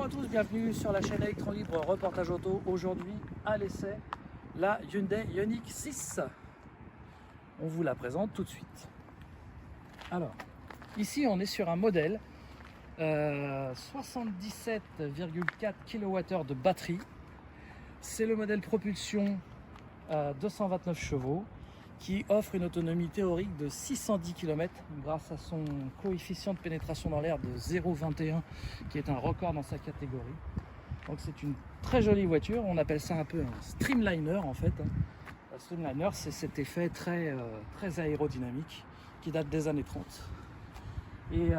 à tous, bienvenue sur la chaîne Electron Libre Reportage Auto. Aujourd'hui à l'essai, la Hyundai Ioniq 6. On vous la présente tout de suite. Alors, ici on est sur un modèle 77,4 kWh de batterie. C'est le modèle propulsion 229 chevaux qui offre une autonomie théorique de 610 km grâce à son coefficient de pénétration dans l'air de 0,21 qui est un record dans sa catégorie. Donc c'est une très jolie voiture, on appelle ça un peu un streamliner en fait. Un streamliner, c'est cet effet très aérodynamique qui date des années 30. Et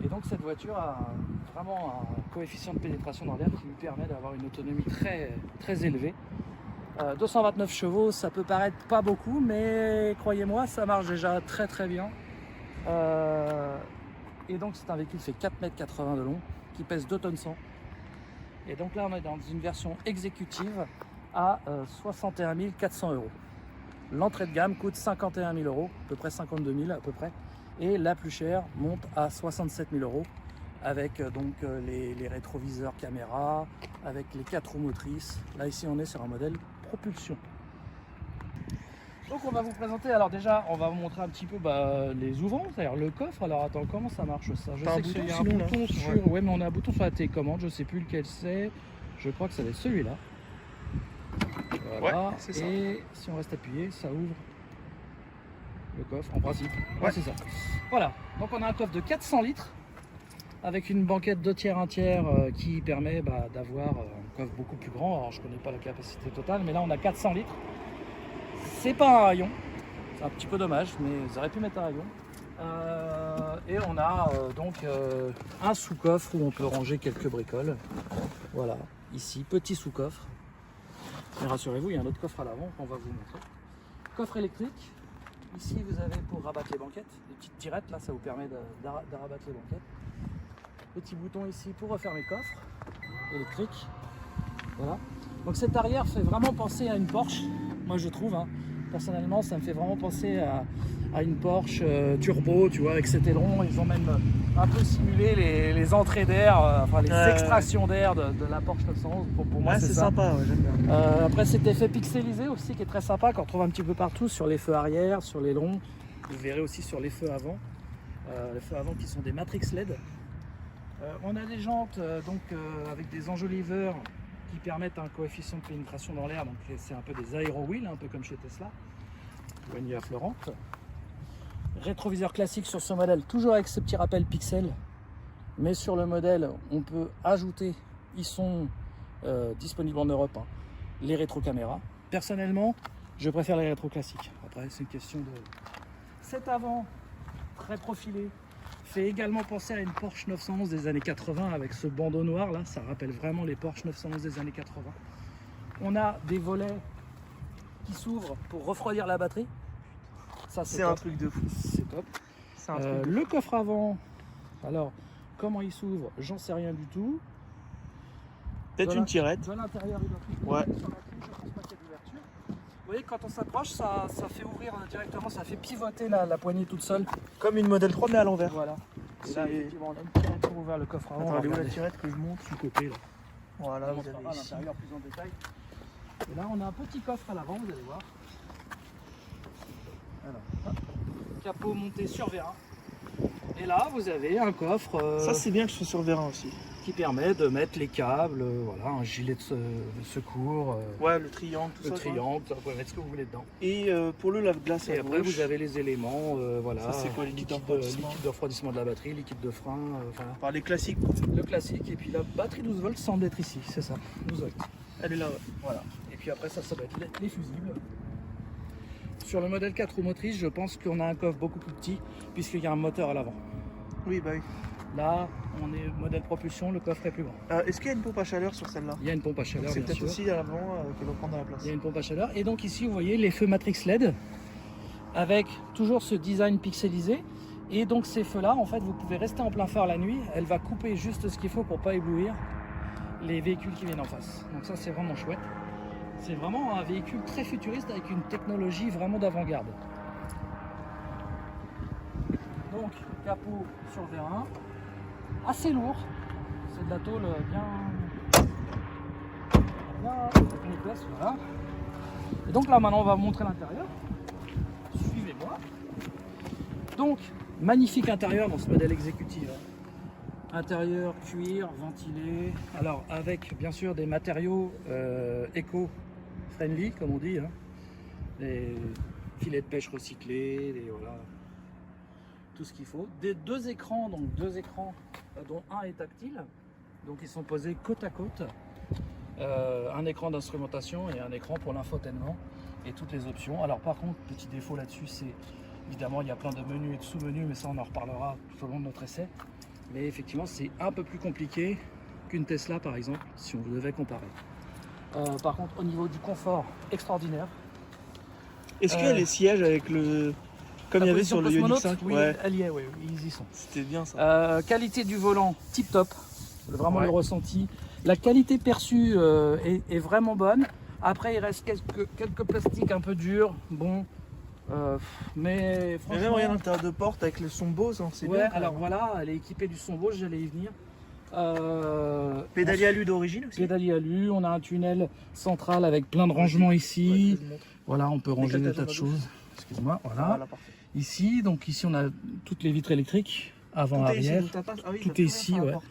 donc cette voiture a vraiment un coefficient de pénétration dans l'air qui lui permet d'avoir une autonomie très élevée. 229 chevaux, ça peut paraître pas beaucoup, mais croyez-moi, ça marche déjà très bien. Et donc c'est un véhicule qui fait 4,80 m de long, qui pèse 2 tonnes 100. Et donc là on est dans une version exécutive à 61 400 €. L'entrée de gamme coûte 51 000 €, à peu près 52 000 à peu près. Et la plus chère monte à 67 000 € avec donc les rétroviseurs caméra, avec les 4 roues motrices. Là ici on est sur un modèle propulsion. Donc on va vous présenter, alors déjà on va vous montrer un petit peu les ouvrants, c'est-à-dire le coffre. Alors attends, comment ça marche ça? Je sais qu'il y a un bouton sur... Ouais, mais on a un bouton sur la télécommande, je sais plus lequel c'est. Je crois que ça va être celui-là. Voilà, ouais, c'est ça. Et si on reste appuyé, ça ouvre le coffre en principe. Ouais, c'est ça. Voilà, donc on a un coffre de 400 litres avec une banquette 2 tiers 1 tiers qui permet d'avoir un coffre beaucoup plus grand. Alors je connais pas la capacité totale, mais là on a 400 litres. C'est pas un rayon, c'est un petit peu dommage, mais ils auraient pu mettre un rayon. Et on a donc un sous-coffre où on peut ranger quelques bricoles. Voilà, ici, petit sous-coffre. Mais rassurez-vous, il y a un autre coffre à l'avant qu'on va vous montrer. Coffre électrique. Ici, vous avez pour rabattre les banquettes, des petites tirettes, là, ça vous permet de rabattre les banquettes. Petit bouton ici pour refermer le coffre électrique. Voilà. Donc cet arrière fait vraiment penser à une Porsche, moi je trouve. Personnellement, ça me fait vraiment penser à une Porsche turbo, tu vois, avec cet aileron. Ils ont même un peu simulé les entrées d'air, enfin les extractions d'air de la Porsche 911. Pour moi, c'est sympa, ouais, j'aime bien. Après, cet effet pixelisé aussi qui est très sympa, qu'on retrouve un petit peu partout sur les feux arrière, sur l'aileron. Vous verrez aussi sur les feux avant. Les feux avant qui sont des Matrix LED. On a des jantes avec des enjoliveurs qui permettent un coefficient de pénétration dans l'air, donc c'est un peu des aéro wheels, un peu comme chez Tesla. Poignée affleurante. Rétroviseur classique sur ce modèle, toujours avec ce petit rappel pixel, mais sur le modèle on peut ajouter, ils sont disponibles en Europe, les rétro-caméras. Personnellement, je préfère les rétro classiques. Après, c'est une question de... Cet avant, très profilé, fait également penser à une Porsche 911 des années 80 avec ce bandeau noir là, ça rappelle vraiment les Porsche 911 des années 80. On a des volets qui s'ouvrent pour refroidir la batterie. Ça c'est un truc de fou. C'est top. Le coffre avant, alors comment il s'ouvre, j'en sais rien du tout. Peut-être une tirette. De l'intérieur, il doit sur la clé, je pense pas qu'il y ait d'ouverture. Vous voyez, quand on s'approche, ça fait ouvrir directement, ça fait pivoter la poignée toute seule. Comme une Model 3 mais à l'envers. Voilà. Et là, effectivement, on a une tirette pour ouvrir le coffre avant. Attends, elle est où la tirette que je monte du côté là. Voilà, vous avez à l'intérieur plus en détail. Et là, on a un petit coffre à l'avant, vous allez voir. Alors, hop, capot monté sur vérin. Et là, vous avez un coffre. Ça, c'est bien que je sois sur vérin aussi. Qui permet de mettre les câbles, voilà, un gilet de secours. Ouais, le triangle, tout ça. Le triangle, vous pouvez mettre ce que vous voulez dedans. Et pour le lave-glace, et après, vous avez les éléments, voilà. Ça, c'est quoi, liquide de refroidissement de la batterie, liquide de frein, voilà. Par les classiques. Le classique, et puis la batterie 12 volts semble être ici, c'est ça, 12 volts. Elle est là, ouais. Voilà. Et puis après, ça doit être les fusibles. Sur le modèle 4 roues motrices, je pense qu'on a un coffre beaucoup plus petit, puisqu'il y a un moteur à l'avant. Oui, bah oui. Là, on est modèle propulsion, le coffre est plus grand. Est-ce qu'il y a une pompe à chaleur sur celle-là? Il y a une pompe à chaleur, c'est bien peut-être sûr. aussi à l'avant qui va prendre la place. Il y a une pompe à chaleur. Et donc ici, vous voyez les feux Matrix LED avec toujours ce design pixelisé. Et donc ces feux-là, en fait, vous pouvez rester en plein phare la nuit. Elle va couper juste ce qu'il faut pour pas éblouir les véhicules qui viennent en face. Donc ça, c'est vraiment chouette. C'est vraiment un véhicule très futuriste avec une technologie vraiment d'avant-garde. Donc, capot sur vérin, assez lourd. c'est de la tôle bien épaisse, voilà. Et donc là maintenant on va vous montrer l'intérieur. Suivez-moi. Donc magnifique intérieur dans ce modèle exécutif. Intérieur cuir, ventilé, alors avec bien sûr des matériaux éco-friendly comme on dit, hein. Des filets de pêche recyclés, voilà, tout ce qu'il faut. Des deux écrans, dont un est tactile, donc ils sont posés côte à côte. Un écran d'instrumentation et un écran pour l'infotainment et toutes les options. Alors par contre, petit défaut là-dessus, c'est évidemment il y a plein de menus et de sous-menus, mais ça on en reparlera tout au long de notre essai. Mais effectivement, c'est un peu plus compliqué qu'une Tesla par exemple, si on devait comparer. Par contre, au niveau du confort, extraordinaire. Est-ce qu'il y a les sièges avec le... Comme il y avait sur le Ioniq 5? Oui, ouais. elle y est, oui, ils y sont. C'était bien ça. Qualité du volant, tip top, vraiment Ouais. le ressenti. La qualité perçue est vraiment bonne. Après, il reste quelques plastiques un peu durs, bon, mais Et franchement... même regarde l'intérieur de porte avec le son Bose, hein, c'est Ouais, bien. alors voilà, elle est équipée du son Bose, j'allais y venir. Pédalier alu d'origine aussi. Pédalier alu, on a un tunnel central avec plein de rangements ici. Ouais, je vous montre. Voilà, on peut ranger des Éclatage tas de en choses. Excuse-moi, voilà. Voilà, parfait. Ici, donc ici on a toutes les vitres électriques, avant, Tout est ici, arrière. donc t'as pas- ah oui, Tout t'as est plus ici, rien sur la ouais. porte.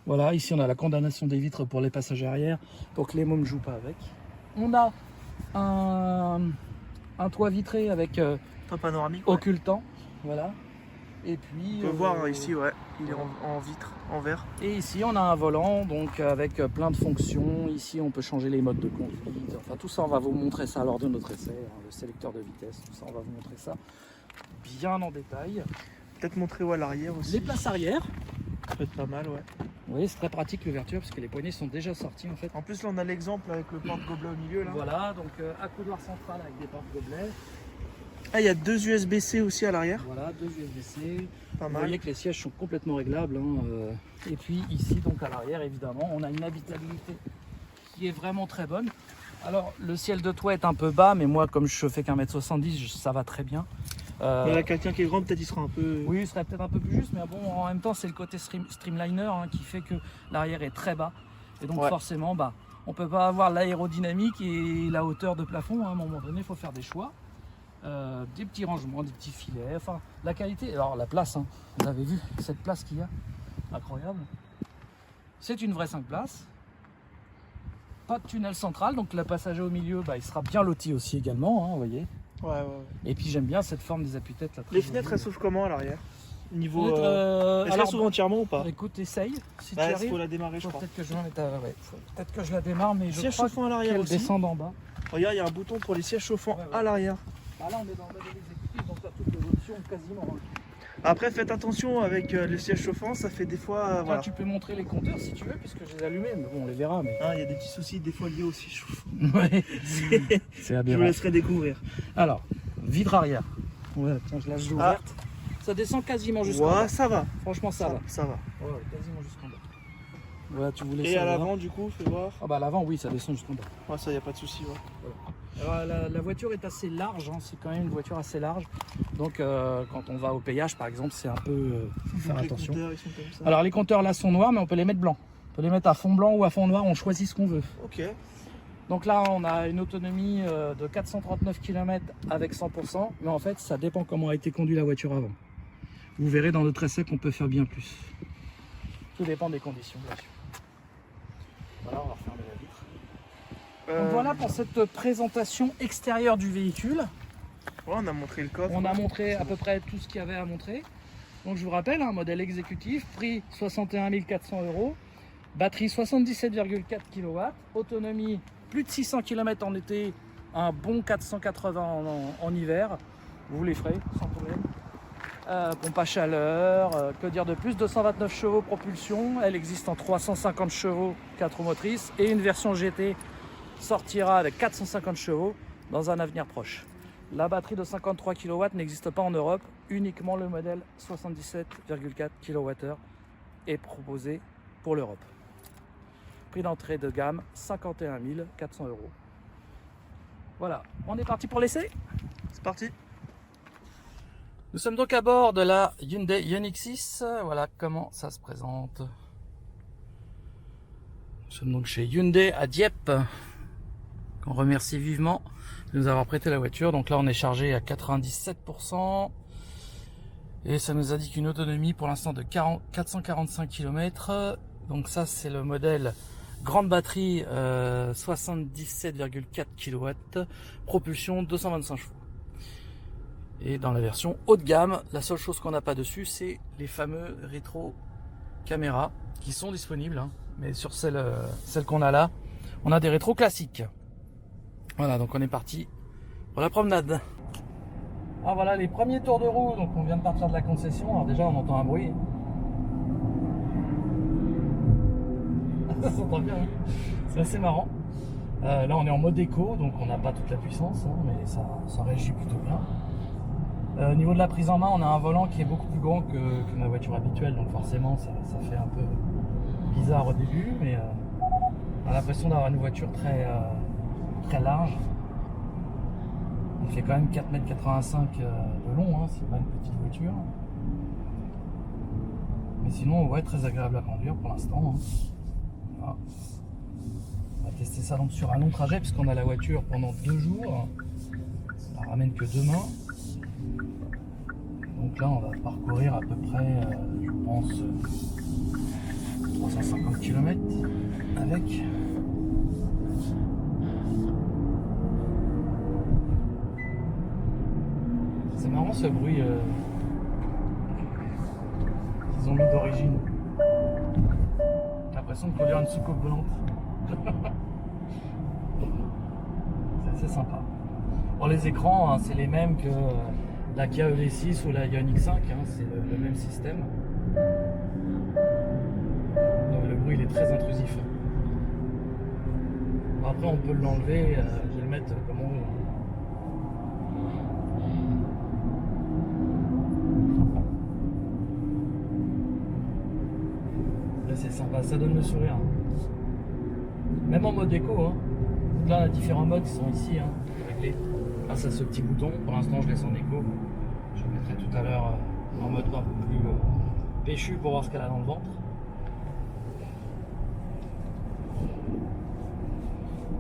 Voilà, ici on a la condamnation des vitres pour les passagers arrière, pour que les mômes ne jouent pas avec. On a un toit vitré avec Toit panoramique. Ouais. occultant, voilà. Et puis On peut voir ici, ouais, il est en vitre, en verre. Et ici on a un volant donc avec plein de fonctions. Ici on peut changer les modes de conduite. Enfin tout ça on va vous montrer ça lors de notre essai, hein, le sélecteur de vitesse, tout ça on va vous montrer ça bien en détail. Peut-être montrer à l'arrière aussi. Les places arrière, Ça peut être pas mal, ouais. oui c'est très pratique l'ouverture parce que les poignées sont déjà sorties en fait. En plus là on a l'exemple avec le porte-gobelet au milieu là. Voilà, donc accoudoir central avec des porte-gobelets. Ah, il y a deux USB-C aussi à l'arrière. Voilà, deux USB-C. Pas Vous mal. voyez que les sièges sont complètement réglables, hein, et puis ici, donc à l'arrière, évidemment, on a une habitabilité qui est vraiment très bonne. Alors, le ciel de toit est un peu bas, mais moi, comme je fais qu'1m70, ça va très bien. Mais là, quelqu'un qui est grand, peut-être il sera un peu. Oui, il serait peut-être un peu plus juste, mais bon, en même temps, c'est le côté streamliner hein, qui fait que l'arrière est très bas. Et donc, Ouais. forcément, on ne peut pas avoir l'aérodynamique et la hauteur de plafond. Hein. À un moment donné, il faut faire des choix. Des petits rangements, des petits filets, enfin la qualité, alors la place, hein, vous avez vu cette place qu'il y a, incroyable. C'est une vraie 5 places, pas de tunnel central, donc le passager au milieu, il sera bien loti aussi également, hein, vous voyez. Ouais. Et puis j'aime bien cette forme des appuis-têtes là. Les fenêtres, elles s'ouvrent comment à l'arrière? Niveau. Fenêtres, Est-ce qu'elles alors, s'ouvrent entièrement ou pas? écoute, essaye, si Bah, tu il arrives. faut la démarrer, je Faut crois. peut-être que je la mette peut-être que je la démarre, mais je Siège crois chauffant à l'arrière qu'elle aussi. descend d'en bas. Regarde, il y a un bouton pour les sièges chauffants Ouais. à l'arrière. Là on est dans le modèle exécutif, donc tu as toutes les options quasiment. Hein. Après, faites attention avec le siège chauffant, ça fait des fois. Toi, Voilà. tu peux montrer les compteurs si tu veux, puisque je les ai allumés, mais bon, on les verra. Mais... Hein, il y a des petits soucis des fois liés au siège chauffant. Ouais, c'est Je vous aberrant. laisserai découvrir. Alors, vitre arrière. Ouais, tiens, je la joue Ah. ouverte. Ça descend quasiment jusqu'en bas. Ouais, ça va. Franchement, ça va. Ça va. Ouais, quasiment jusqu'en bas. Ouais, tu voulais Et à savoir. l'avant, du coup, fais voir. Ah bah à l'avant, oui, ça descend jusqu'en bas. Ouais, ça, y a pas de souci. Ouais. Alors, la voiture est assez large, hein, c'est quand même une voiture assez large. Donc quand on va au péage, par exemple, c'est un peu... faut faire Les attention. compteurs, ils sont comme ça. Alors les compteurs là sont noirs, mais on peut les mettre blancs. On peut les mettre à fond blanc ou à fond noir, on choisit ce qu'on veut. Ok. Donc là, on a une autonomie de 439 km avec 100%, mais en fait, ça dépend comment a été conduite la voiture avant. Vous verrez dans notre essai qu'on peut faire bien plus. Tout dépend des conditions, bien sûr. Voilà, on va refermer la vitre. Donc voilà pour cette présentation extérieure du véhicule. Ouais, on a montré le coffre. On a montré à peu près tout ce qu'il y avait à montrer. Donc je vous rappelle, un modèle exécutif, prix 61 400 €, batterie 77,4 kW, autonomie plus de 600 km en été, un bon 480 en hiver. Vous les ferez sans problème. Pompe à chaleur, que dire de plus, 229 chevaux propulsion, elle existe en 350 chevaux 4 roues motrices et une version GT sortira avec 450 chevaux dans un avenir proche. La batterie de 53 kW n'existe pas en Europe, uniquement le modèle 77,4 kWh est proposé pour l'Europe. Prix d'entrée de gamme 51 400 €. Voilà, on est parti pour l'essai. C'est parti. Nous sommes donc à bord de la Hyundai Ioniq 6. Voilà comment ça se présente. Nous sommes donc chez Hyundai à Dieppe, qu'on remercie vivement de nous avoir prêté la voiture. Donc là on est chargé à 97% et ça nous indique une autonomie pour l'instant de 445 km. Donc ça c'est le modèle grande batterie, 77,4 kW, propulsion 225 chevaux. Et dans la version haut de gamme, la seule chose qu'on n'a pas dessus, c'est les fameux rétro caméras qui sont disponibles, hein. Mais sur celle qu'on a là, on a des rétros classiques. Voilà, donc on est parti pour la promenade. Ah voilà les premiers tours de roue, donc on vient de partir de la concession. Alors déjà on entend un bruit. Ça s'entend bien, hein. C'est assez marrant. Là on est en mode éco, donc on n'a pas toute la puissance, hein, mais ça réagit plutôt bien. Au niveau de la prise en main, on a un volant qui est beaucoup plus grand que ma voiture habituelle, donc forcément ça fait un peu bizarre au début, mais on a l'impression d'avoir une voiture très large. Il fait quand même 4,85 m de long, hein, c'est pas une petite voiture. Mais sinon, ouais, très agréable à conduire pour l'instant, hein. Voilà. On va tester ça donc sur un long trajet, puisqu'on a la voiture pendant 2 jours. Ça la ramène que demain. Donc là, on va parcourir à peu près, je pense, 350 km avec. C'est marrant ce bruit qu'ils ont mis d'origine. J'ai l'impression de conduire une soucoupe volante. C'est assez sympa. Bon, les écrans, hein, c'est les mêmes que la Kia EV6 ou la Ioniq 5, hein, c'est le même système. Donc, le bruit il est très intrusif. Bon, après on peut l'enlever, je vais le mettre comme on veut. Là c'est sympa, ça donne le sourire. Même en mode éco, hein. Donc là on a différents modes qui sont ici, hein, réglés grâce à ce petit bouton. Pour l'instant je laisse en éco. Je le mettrai tout à l'heure en mode un peu plus péchu pour voir ce qu'elle a dans le ventre.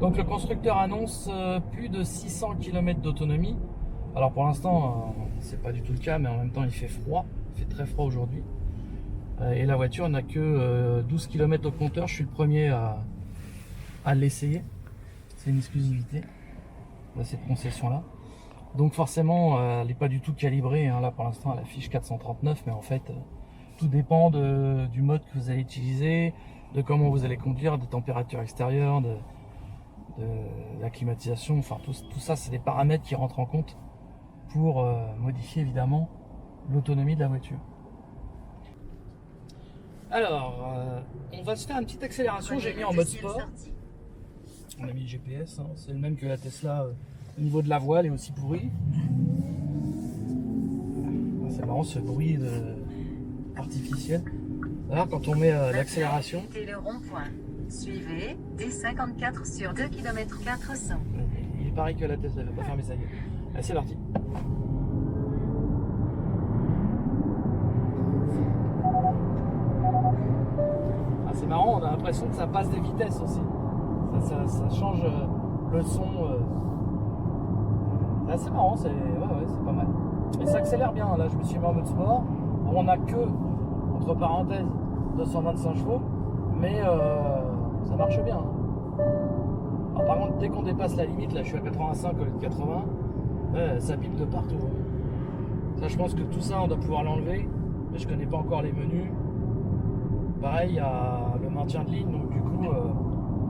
Donc le constructeur annonce plus de 600 km d'autonomie. Alors pour l'instant c'est pas du tout le cas, mais en même temps il fait froid, il fait très froid aujourd'hui. Et la voiture n'a que 12 km au compteur, je suis le premier à l'essayer. C'est une exclusivité de cette concession là. Donc forcément elle n'est pas du tout calibrée, hein. Là pour l'instant elle affiche 439, mais en fait tout dépend du mode que vous allez utiliser, de comment vous allez conduire, des températures extérieures, de la climatisation, enfin tout ça c'est des paramètres qui rentrent en compte pour modifier évidemment l'autonomie de la voiture. Alors on va se faire une petite accélération, j'ai mis en mode sport. On a mis le GPS, hein. C'est le même que la Tesla. Au niveau de la voile est aussi pourri. C'est marrant ce bruit artificiel. Alors quand on met l'accélération. Le rond-point. Suivez D54 sur 2 km 400. Il est pareil que la Tesla, elle va pas fermer sa gueule. Allez, c'est parti. Ah, c'est marrant, on a l'impression que ça passe des vitesses aussi. Ça change le son. C'est assez marrant, c'est pas mal. Et ça accélère bien, là je me suis mis en mode sport. On a que, entre parenthèses, 225 chevaux, mais ça marche bien. Alors, par contre, dès qu'on dépasse la limite, là je suis à 85 au lieu de 80, ça pipe de partout. Ça, je pense que tout ça on doit pouvoir l'enlever, mais je connais pas encore les menus. Pareil, il y a le maintien de ligne, donc du coup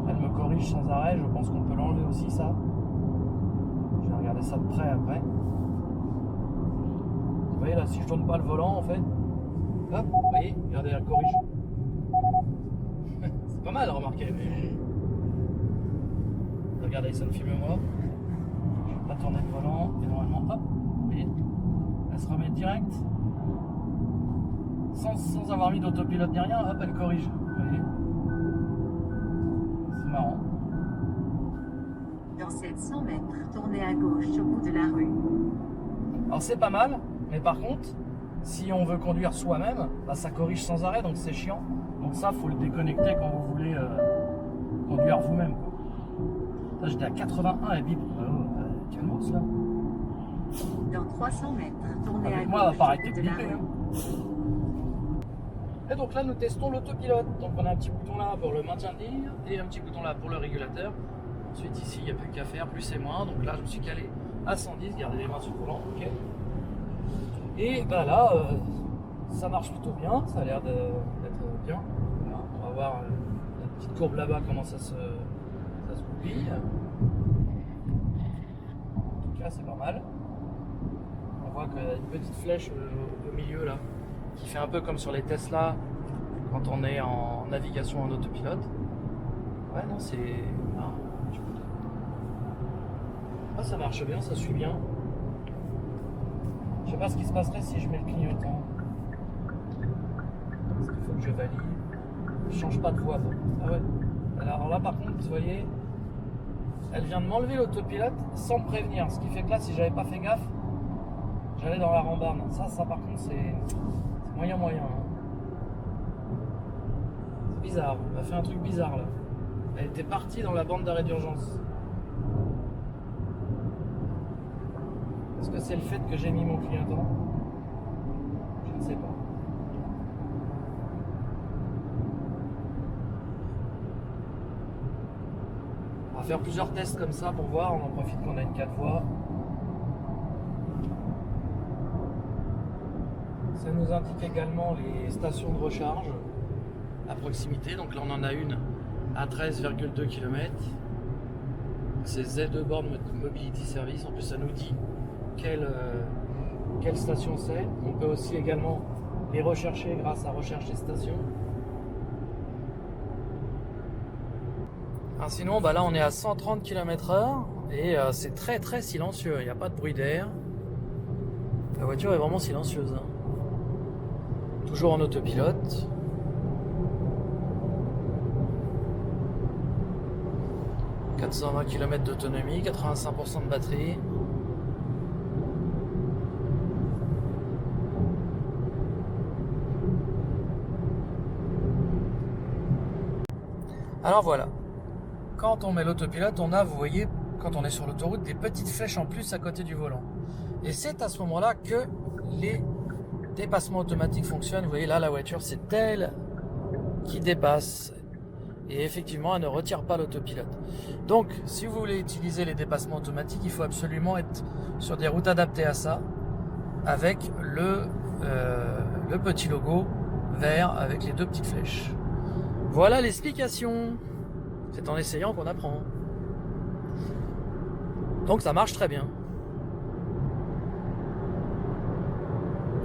elle me corrige sans arrêt. Je pense qu'on peut l'enlever aussi, ça. Je vais regarder ça de près après. Vous voyez là, si je tourne pas le volant en fait, hop, vous voyez, regardez, elle corrige. C'est pas mal à remarquer, mais regardez, ça me filme moi. Je vais pas tourner le volant et normalement, hop, vous voyez, elle se remet direct. Sans avoir mis d'autopilote ni rien, hop, elle corrige. Vous voyez, c'est marrant. Dans 700 mètres, tournez à gauche au bout de la rue. Alors c'est pas mal, mais par contre, si on veut conduire soi-même, bah, ça corrige sans arrêt, donc c'est chiant. Donc ça, faut le déconnecter quand vous voulez conduire vous-même. Là, j'étais à 81 et bip. Calmos là. Dans 300 mètres, tournez Avec à moi, elle va gauche pas arrêter de de la biper. rue. Et donc là, nous testons l'autopilote. Donc on a un petit bouton là pour le maintien de ligne et un petit bouton là pour le régulateur. Ensuite ici, il n'y a plus qu'à faire, plus et moins. Donc là, je me suis calé à 110, gardez les mains sur le volant, ok. Et bah là, ça marche plutôt bien, ça a l'air d'être bien. Voilà, on va voir la petite courbe là-bas, comment ça se goupille. En tout cas, c'est pas mal. On voit qu'il y a une petite flèche au milieu là, qui fait un peu comme sur les Tesla quand on est en navigation en autopilote. Ouais, non, c'est... Ah, ça marche bien, ça suit bien. Je sais pas ce qui se passerait si je mets le clignotant. Parce qu'il faut que je valide. Je change pas de voie. Ah ouais. Alors là par contre, vous voyez, elle vient de m'enlever l'autopilote sans me prévenir. Ce qui fait que là, si j'avais pas fait gaffe, j'allais dans la rambarde. Ça par contre, c'est moyen. Hein. C'est bizarre. Elle a fait un truc bizarre là. Elle était partie dans la bande d'arrêt d'urgence. Est-ce que c'est le fait que j'ai mis mon clignotant? Je ne sais pas. On va faire plusieurs tests comme ça pour voir. On en profite qu'on a une 4 voies. Ça nous indique également les stations de recharge à proximité. Donc là, on en a une à 13,2 km. C'est Z2 Board Mobility Service. En plus, ça nous dit quelle station c'est. On peut aussi également les rechercher grâce à Recherche des stations. Sinon, bah là on est à 130 km/h et c'est très silencieux. Il n'y a pas de bruit d'air. La voiture est vraiment silencieuse. Hein. Toujours en autopilote. « 420 km d'autonomie, 85% de batterie. » Alors voilà, quand on met l'autopilote, on a, vous voyez, quand on est sur l'autoroute, des petites flèches en plus à côté du volant. Et c'est à ce moment-là que les dépassements automatiques fonctionnent. Vous voyez là, la voiture, c'est elle qui dépasse. Et effectivement, elle ne retire pas l'autopilote. Donc, si vous voulez utiliser les dépassements automatiques, il faut absolument être sur des routes adaptées à ça, avec le petit logo vert avec les deux petites flèches. Voilà l'explication. C'est en essayant qu'on apprend. Donc ça marche très bien.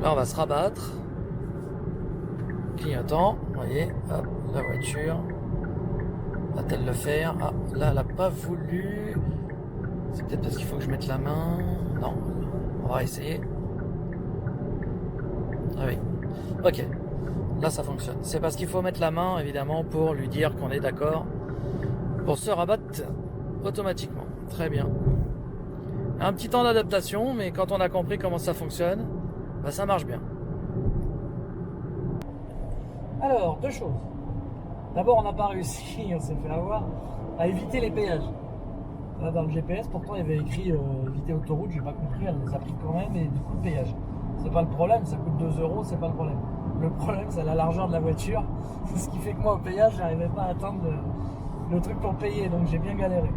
Là on va se rabattre. Clignotant, vous voyez, hop, la voiture. Va-t-elle le faire? Ah, là elle n'a pas voulu. C'est peut-être parce qu'il faut que je mette la main. Non, on va essayer. Ah oui, ok. Là ça fonctionne. C'est parce qu'il faut mettre la main évidemment pour lui dire qu'on est d'accord pour se rabattre automatiquement. Très bien. Un petit temps d'adaptation, mais quand on a compris comment ça fonctionne, bah ça marche bien. Alors, deux choses. D'abord, on n'a pas réussi, on s'est fait avoir, à éviter les péages. Là dans le GPS, pourtant il y avait écrit éviter autoroute, j'ai pas compris, elle les a pris quand même, et du coup le péage. C'est pas le problème, ça coûte 2 €, c'est pas le problème. Le problème, c'est la largeur de la voiture. Ce qui fait que moi, au péage, j'arrivais pas à atteindre le truc pour payer, donc j'ai bien galéré.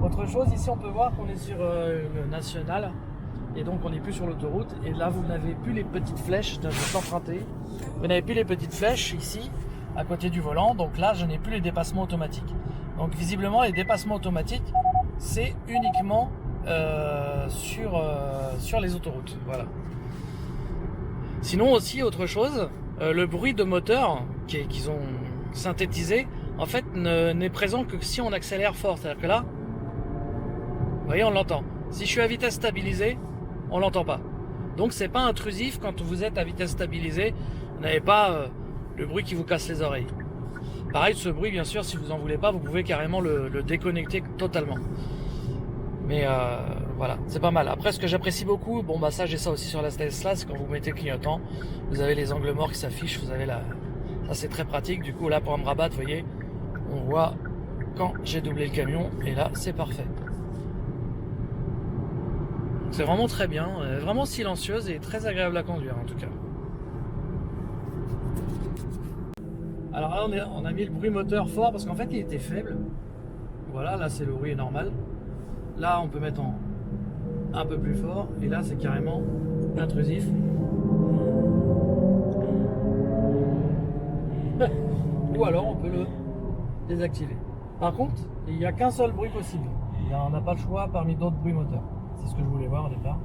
Autre chose, ici, on peut voir qu'on est sur le national, et donc on n'est plus sur l'autoroute. Et là, vous n'avez plus les petites flèches, je vais t'emprunter. Vous n'avez plus les petites flèches ici, à côté du volant. Donc là, je n'ai plus les dépassements automatiques. Donc visiblement, les dépassements automatiques, c'est uniquement sur les autoroutes. Voilà. Sinon aussi, autre chose, le bruit de moteur qu'ils ont synthétisé, en fait, n'est présent que si on accélère fort. C'est-à-dire que là, vous voyez, on l'entend. Si je suis à vitesse stabilisée, on l'entend pas. Donc c'est pas intrusif quand vous êtes à vitesse stabilisée. Vous n'avez pas le bruit qui vous casse les oreilles. Pareil, ce bruit, bien sûr, si vous en voulez pas, vous pouvez carrément le déconnecter totalement. Mais voilà, c'est pas mal. Après, ce que j'apprécie beaucoup, bon bah ça, j'ai ça aussi sur la Tesla, c'est quand vous mettez le clignotant, vous avez les angles morts qui s'affichent, vous avez ça c'est très pratique. Du coup, là, pour me rabattre, vous voyez, on voit quand j'ai doublé le camion, et là c'est parfait. C'est vraiment très bien, vraiment silencieuse et très agréable à conduire en tout cas. Alors là on a mis le bruit moteur fort parce qu'en fait il était faible. Voilà, là c'est le bruit normal. Là on peut mettre en un peu plus fort et là c'est carrément intrusif. Ou alors on peut le désactiver. Par contre, il n'y a qu'un seul bruit possible. On n'a pas le choix parmi d'autres bruits moteurs. C'est ce que je voulais voir au départ.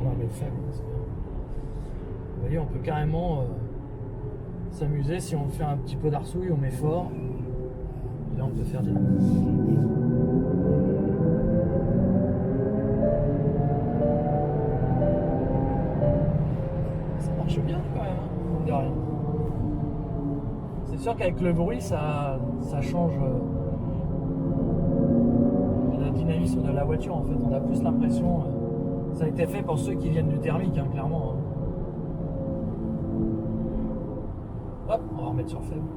On va mettre faible. Vous voyez, on peut carrément s'amuser. Si on fait un petit peu d'arsouille, on met fort. Et là, on peut faire des... Ça marche bien quand même, hein, de rien. C'est sûr qu'avec le bruit, ça change la dynamisme de la voiture en fait. On a plus l'impression... ça a été fait pour ceux qui viennent du thermique, hein, clairement. Hop, on va remettre sur faible.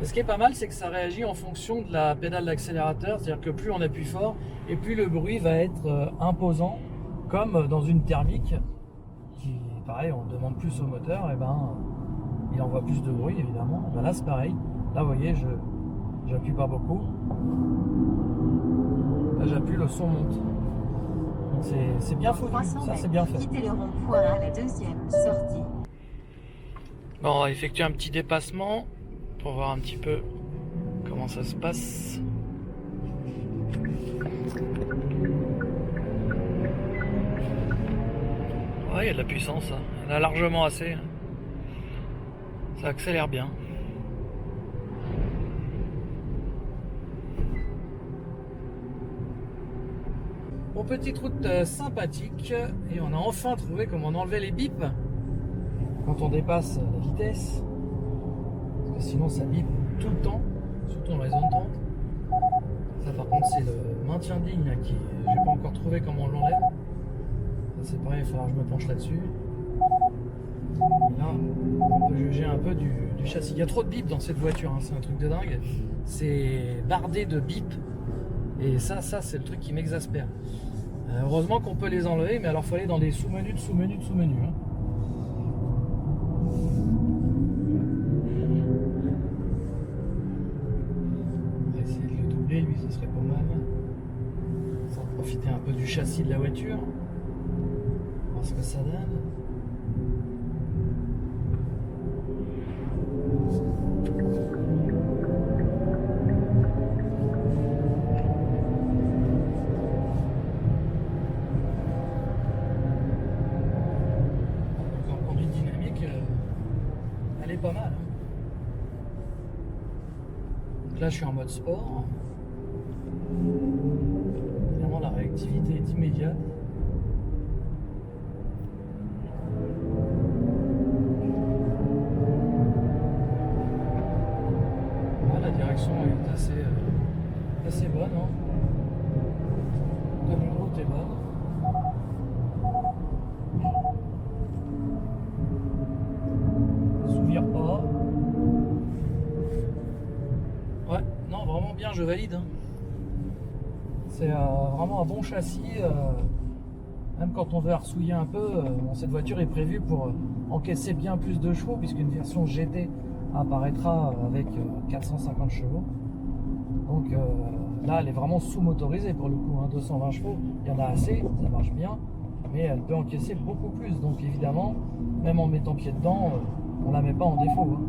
Et ce qui est pas mal, c'est que ça réagit en fonction de la pédale d'accélérateur. C'est-à-dire que plus on appuie fort, et plus le bruit va être imposant, comme dans une thermique, qui, pareil, on demande plus au moteur, et ben... il envoie plus de bruit évidemment. Ben là c'est pareil. Là vous voyez, j'appuie pas beaucoup. Là j'appuie, le son monte. Donc c'est bien foutu. Ça c'est bien fait. Quittez le rond-point à la deuxième sortie. Bon, on va effectuer un petit dépassement pour voir un petit peu comment ça se passe. Ouais, il y a de la puissance. Hein. Il y en a largement assez. Ça accélère bien. Bon, petite route sympathique. Et on a enfin trouvé comment on enlevait les bips quand on dépasse la vitesse. Parce que sinon ça bip tout le temps, surtout dans les zones 30. Ça par contre c'est le maintien de ligne qui... j'ai pas encore trouvé comment on l'enlève. Ça c'est pareil, il va falloir que je me penche là-dessus. Là, on peut juger un peu du châssis. Il y a trop de bips dans cette voiture, hein. C'est un truc de dingue. C'est bardé de bips. Et ça c'est le truc qui m'exaspère. Heureusement qu'on peut les enlever, mais alors il faut aller dans les sous-menus de sous-menus de sous-menus. Hein. On va essayer de le doubler, lui, ce serait pas mal. Sans profiter un peu du châssis de la voiture. Voir ce que ça donne. Pas mal. Donc là je suis en mode sport. Évidemment la réactivité est immédiate. Là, la direction est assez bonne. Hein. La route est bonne. Pas. Ouais, non, vraiment bien, je valide. Hein. C'est vraiment un bon châssis. Même quand on veut arsouiller un peu, cette voiture est prévue pour encaisser bien plus de chevaux, puisqu'une version GT apparaîtra avec 450 chevaux. Donc là, elle est vraiment sous-motorisée pour le coup. Hein, 220 chevaux, il y en a assez, ça marche bien, mais elle peut encaisser beaucoup plus. Donc évidemment, même en mettant pied dedans, on la met pas en défaut. Hein.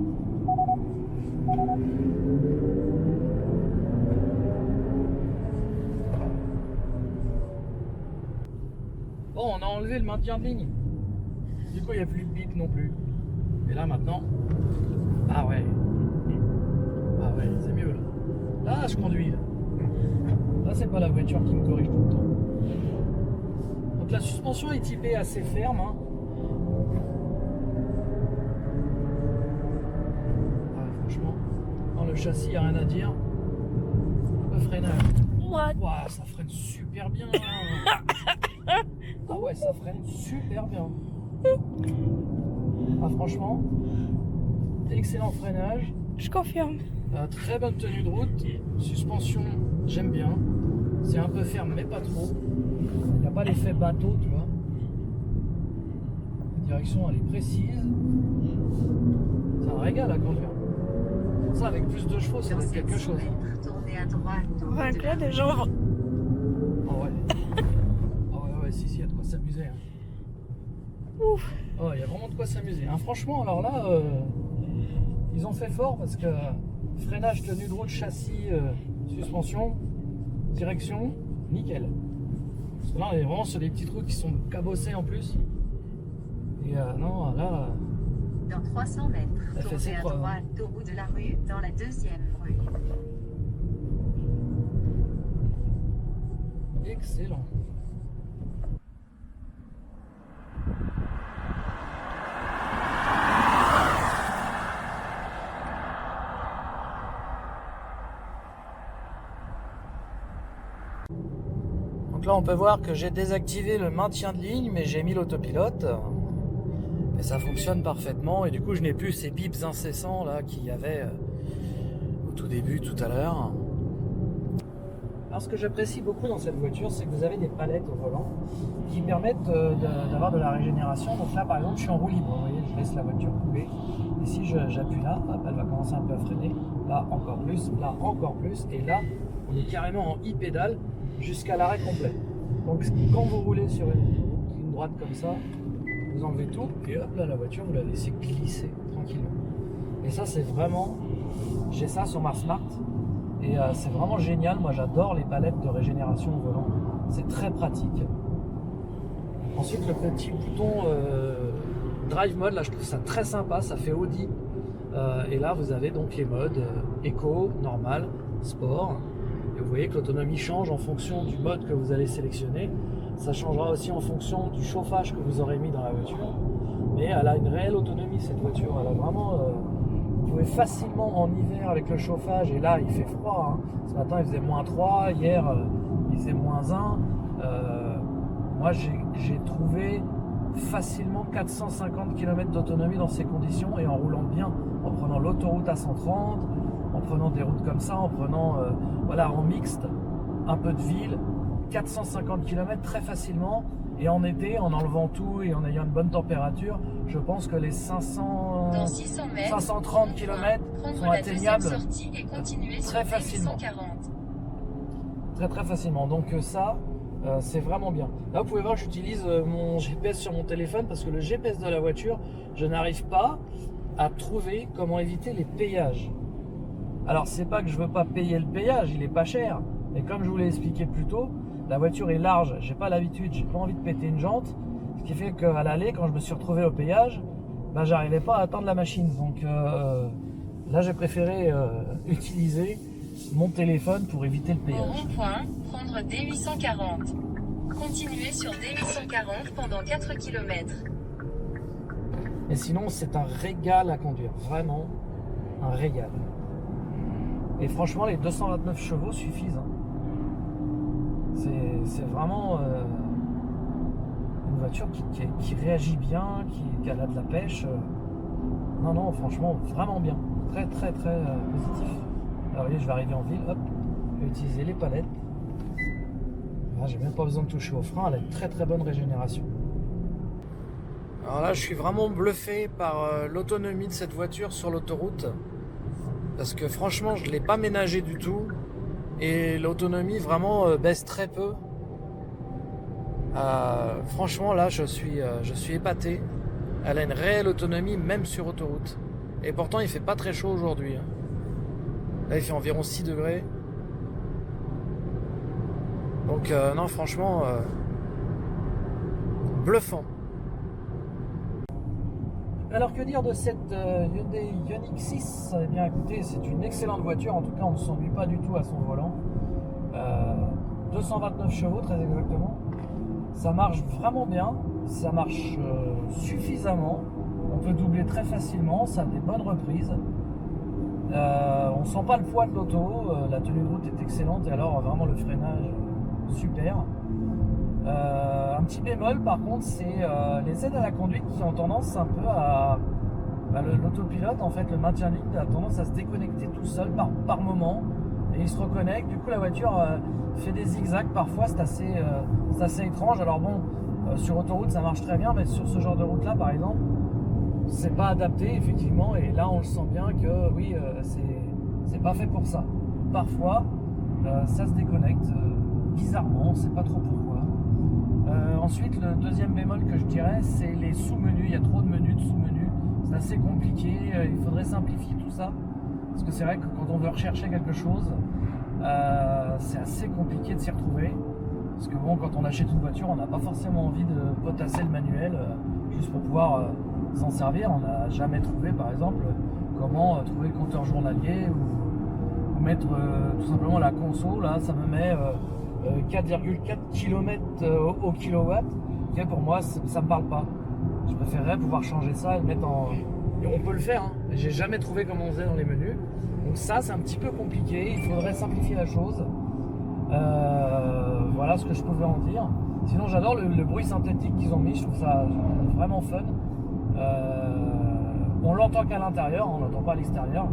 Bon, on a enlevé le maintien de ligne. Du coup, il n'y a plus de bip non plus. Et là, maintenant... ah ouais. Ah ouais, c'est mieux là. Là, je conduis. Là, c'est pas la voiture qui me corrige tout le temps. Donc la suspension est typée assez ferme. Hein. Le châssis, il n'y a rien à dire. Le freinage. Wow, ça freine super bien. Ah ouais, ça freine super bien. Ah franchement, excellent freinage. Je confirme. Très bonne tenue de route, suspension j'aime bien, c'est un peu ferme mais pas trop, il n'y a pas l'effet bateau tu vois, la direction elle est précise, c'est un régal à conduire, ça avec plus de chevaux ça va être quelque chose. Tournez à droite. Ouais, là, les gens. Ah ouais, si, il y a de quoi s'amuser. Hein. Ouf. Oh, il y a vraiment de quoi s'amuser. Hein. Franchement, alors là, ils ont fait fort parce que freinage, tenue de route, châssis, suspension, direction, nickel. Parce que là, on est vraiment sur des petites routes qui sont cabossées en plus. Et non, là, Dans 300 mètres, Ça fait ses tournez à preuves. droite au bout de la rue, dans la deuxième rue. excellent. Donc là on peut voir que j'ai désactivé le maintien de ligne mais j'ai mis l'autopilote et ça fonctionne parfaitement et du coup je n'ai plus ces bips incessants là qu'il y avait au tout début tout à l'heure. Alors ce que j'apprécie beaucoup dans cette voiture c'est que vous avez des palettes au volant qui permettent d'avoir de la régénération. Donc là par exemple je suis en roue libre, vous voyez je laisse la voiture couler et si j'appuie là, hop, elle va commencer un peu à freiner, là encore plus et là on est carrément en e-pédale jusqu'à l'arrêt complet. Donc quand vous roulez sur une droite comme ça, vous enlevez tout et hop là la voiture vous la laissez glisser tranquillement. Et ça c'est vraiment, j'ai ça sur ma Smart et c'est vraiment génial. Moi j'adore les palettes de régénération au volant, c'est très pratique. Ensuite le petit bouton Drive Mode, là je trouve ça très sympa, ça fait Audi. Et là vous avez donc les modes Eco, Normal, Sport. Et vous voyez que l'autonomie change en fonction du mode que vous allez sélectionner. Ça changera aussi en fonction du chauffage que vous aurez mis dans la voiture. Mais elle a une réelle autonomie cette voiture. Elle a vraiment, vous pouvez facilement en hiver avec le chauffage. Et là il fait froid. Hein. Ce matin il faisait -3, hier il faisait -1. Moi j'ai trouvé facilement 450 km d'autonomie dans ces conditions et en roulant bien, en prenant l'autoroute à 130, en prenant des routes comme ça, en prenant voilà, en mixte, un peu de ville, 450 km très facilement. Et en été, en enlevant tout et en ayant une bonne température, je pense que les 500, Dans 600 mètres, 530 km sont atteignables très facilement. 840. Très facilement. Donc ça, c'est vraiment bien. Là, vous pouvez voir, j'utilise mon GPS sur mon téléphone parce que le GPS de la voiture, je n'arrive pas à trouver comment éviter les péages. Alors, c'est pas que je veux pas payer le péage, il est pas cher. Mais comme je vous l'ai expliqué plus tôt, la voiture est large, j'ai pas l'habitude, j'ai pas envie de péter une jante. Ce qui fait qu'à l'aller, quand je me suis retrouvé au péage, ben, j'arrivais pas à atteindre la machine. Donc là, j'ai préféré utiliser mon téléphone pour éviter le Au péage. rond-point, prendre D840. Continuez sur D840 pendant 4 km. Et sinon, c'est un régal à conduire, vraiment un régal. Et franchement, les 229 chevaux suffisent. Hein. C'est vraiment une voiture qui réagit bien, qui a de la pêche. Non, franchement, vraiment bien. Très positif. Alors, vous voyez, je vais arriver en ville, hop, je vais utiliser les palettes. Là, j'ai même pas besoin de toucher au frein, elle a une très bonne régénération. Alors là, je suis vraiment bluffé par l'autonomie de cette voiture sur l'autoroute. Parce que franchement, je ne l'ai pas ménagé du tout. Et l'autonomie vraiment baisse très peu. Franchement, là, je suis épaté. Elle a une réelle autonomie, même sur autoroute. Et pourtant, il fait pas très chaud aujourd'hui. Hein. Là, il fait environ 6 degrés. Donc, non, franchement, bluffant. Alors que dire de cette Hyundai Ioniq 6? Eh bien écoutez, c'est une excellente voiture, en tout cas on ne s'ennuie pas du tout à son volant. 229 chevaux très exactement. Ça marche vraiment bien, ça marche suffisamment. On peut doubler très facilement, ça a des bonnes reprises. On sent pas le poids de l'auto, la tenue de route est excellente et alors vraiment le freinage super. Un petit bémol par contre, c'est les aides à la conduite qui ont tendance un peu à l'autopilote, en fait, le maintien ligne a tendance à se déconnecter tout seul par moment, et il se reconnecte. Du coup, la voiture fait des zigzags parfois, c'est assez étrange. Alors bon, sur autoroute ça marche très bien, mais sur ce genre de route là par exemple, c'est pas adapté effectivement, et là on le sent bien que oui, c'est pas fait pour ça. Parfois ça se déconnecte bizarrement, on sait pas trop pourquoi. Ensuite, le deuxième bémol que je dirais, c'est les sous-menus. Il y a trop de menus, de sous-menus, c'est assez compliqué, il faudrait simplifier tout ça, parce que c'est vrai que quand on veut rechercher quelque chose, c'est assez compliqué de s'y retrouver. Parce que bon, quand on achète une voiture, on n'a pas forcément envie de potasser le manuel juste pour pouvoir s'en servir. On n'a jamais trouvé, par exemple, comment trouver le compteur journalier ou mettre tout simplement la conso. Là, ça me met 4,4 km au kilowatt. Okay, pour moi, ça me parle pas. Je préférerais pouvoir changer ça et le mettre en... Et on peut le faire, hein. J'ai jamais trouvé comment on faisait dans les menus. Donc ça, c'est un petit peu compliqué. Il faudrait simplifier la chose. Voilà ce que je pouvais en dire. Sinon, j'adore le bruit synthétique qu'ils ont mis. Je trouve ça vraiment fun. On l'entend qu'à l'intérieur, on l'entend pas à l'extérieur.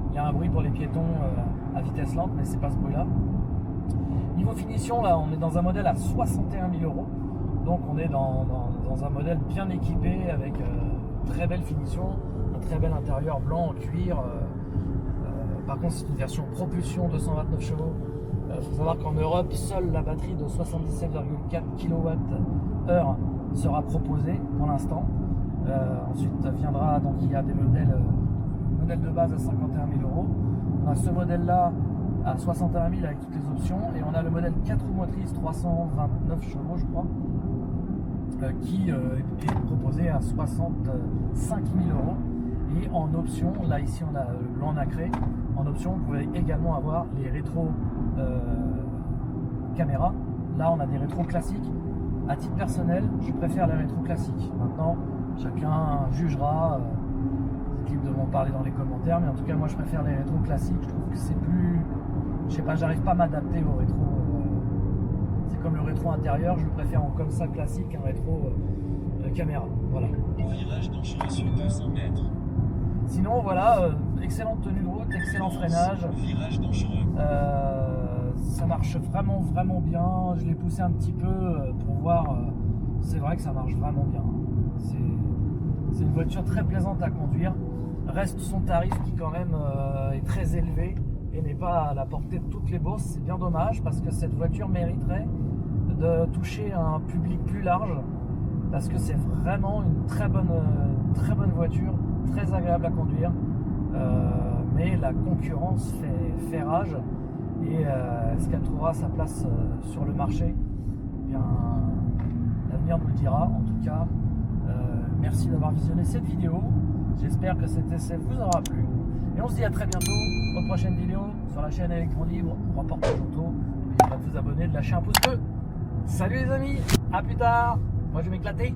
Il y a un bruit pour les piétons à vitesse lente, mais c'est pas ce bruit-là. Niveau finition, là, on est dans un modèle à 61 000 €. Donc, on est dans un modèle bien équipé avec très belle finition, un très bel intérieur blanc en cuir. Par contre, c'est une version propulsion 229 chevaux. Il faut savoir qu'en Europe, seule la batterie de 77,4 kWh sera proposée pour l'instant. Ensuite viendra, donc il y a des modèles de base à 51 000 €. On a ce modèle-là à 61 000 avec toutes les options, et on a le modèle 4 roues motrices 329 chevaux, je crois, qui est proposé à 65 000 €. Et en option, là ici on a le blanc nacré. En option, vous pouvez également avoir les rétros caméra. Là, on a des rétros classiques. À titre personnel, je préfère les rétros classiques. Maintenant, chacun jugera. Vous êtes libre de m'en parler dans les commentaires, mais en tout cas, moi, je préfère les rétros classiques. Je trouve que c'est plus, je sais pas, j'arrive pas à m'adapter au rétro. C'est comme le rétro intérieur, je le préfère en comme ça classique qu'un rétro caméra. Voilà. Virage dangereux sur 200 mètres. Sinon, voilà, excellente tenue de route, excellent freinage. Virage dangereux. Ça marche vraiment bien. Je l'ai poussé un petit peu pour voir. C'est vrai que ça marche vraiment bien. C'est une voiture très plaisante à conduire. Reste son tarif qui quand même est très élevé et n'est pas à la portée de toutes les bourses. C'est bien dommage parce que cette voiture mériterait de toucher un public plus large, parce que c'est vraiment une très bonne voiture, très agréable à conduire. Mais la concurrence fait rage. Et est-ce qu'elle trouvera sa place sur le marché? Eh bien, l'avenir nous le dira. En tout cas, merci d'avoir visionné cette vidéo. J'espère que cet essai vous aura plu. Et on se dit à très bientôt aux prochaines vidéos sur la chaîne Electron Libre, reportage auto. N'oubliez pas de vous abonner, de lâcher un pouce bleu. Salut les amis, à plus tard. Moi je vais m'éclater.